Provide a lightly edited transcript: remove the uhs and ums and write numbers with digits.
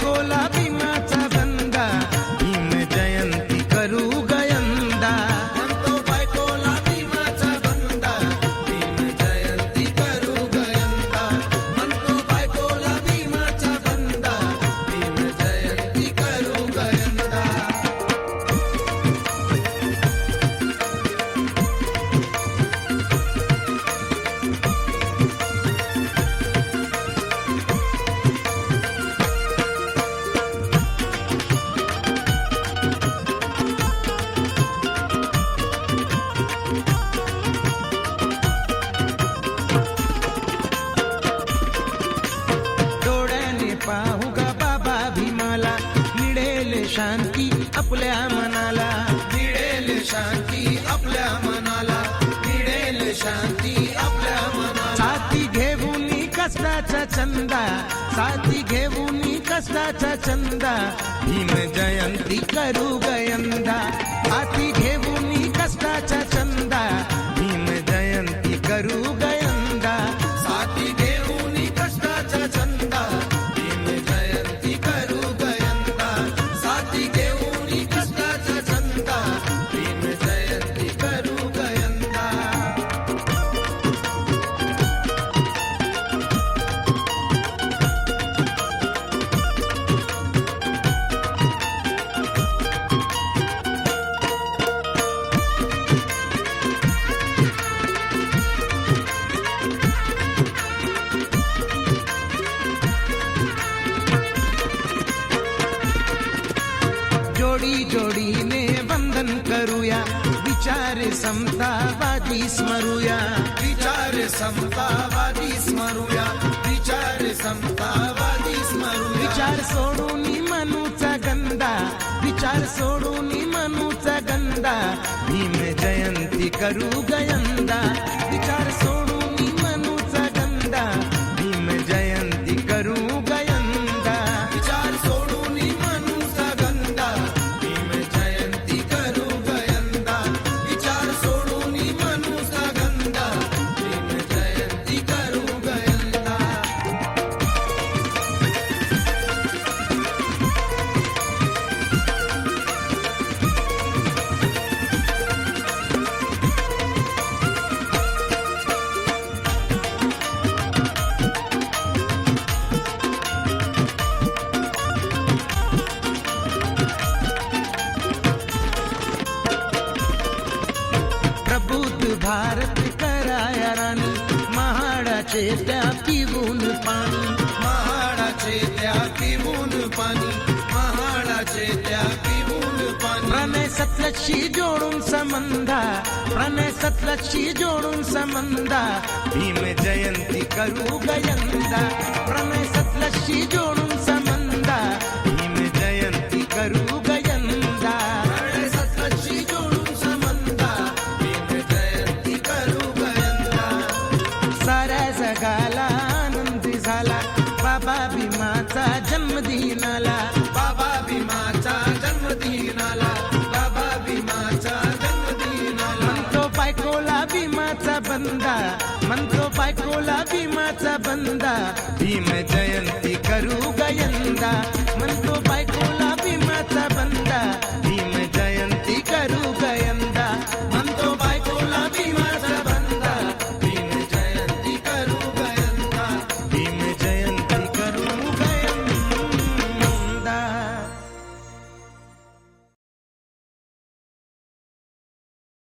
बायकोला भीमाचा बंदा, भीम जयंती करू गयंदा. म्हणतो बायकोला भीमाचा बंदा, भीम जयंती करू गयंदा. म्हणतो बायकोला भीमाचा बंदा, भीम जयंती करू गयंदा. डोळ्याने पाहू गा बाबा भीमाला, मिळेल शांती आपल्या मनाला. मिळेल शांती आपल्या मनाला, मिळेल शांती आपल्या मनाला. साथी घेऊन कष्टाचा चंदा, साथी घेऊन कष्टाचा चंदा, भीम जयंती करू गयंदा. साथी घेऊन कष्टाचा चंदा, भीम जयंती करू गयंदा. साथी घेऊन कष्टाचा चंदा, भीम जयंती करू गयंदा. साथी घेऊन कष्टाचा चंदा, भीम जयंती करू गयंदा. जोडी जोडीने वंदन करूया, विचार समतावादी स्मरूया. विचार समतावादी स्मरूया, विचार समतावादी स्मरूया. विचार सोडून मनूचा गंदा, विचार सोडून मनूचा गंदा, भीम जयंती करू गयंदा. विचार सोडून मनूचा गंदा, भीम जयंती करू गयंदा. विचार सोडून मनुचा गंदा, भीम जयंती करू गयंदा. विचार सोडून मनुचा गंदा, भीम जयंती करू गयंदा. प्रबुद्ध भारत कराया राणी, महाडाचे त्या पिऊन पाणी. महाडाचे त्या पिऊन पाणी, महाडाचे त्या पिऊन पाणी. प्रणय सतलक्षी जोडून संबंधा, प्रणय सतलक्षी जोडून संबंधा, भीम जयंती करू गयंदा. प्रणय सतलक्षी जोडून संबंधा, भीम जयंती करू गयंदा. प्रणय सतलक्षी जोडून संबंधा, भीम जयंती करू गयंदा. साऱ्या जगाला आनंद झाला, बाबा भीमाचा जन्मदिनाला. बाबा भीमाचा जन्मदिनाला, बाबा भीमाचा जन्मदिनाला. म्हणतो बायकोला भीमाचा बंदा, म्हणतो बायकोला भीमाचा बंदा, भीम जयंती करू गयंदा. म्हणतो बायकोला भीमाचा बंदा.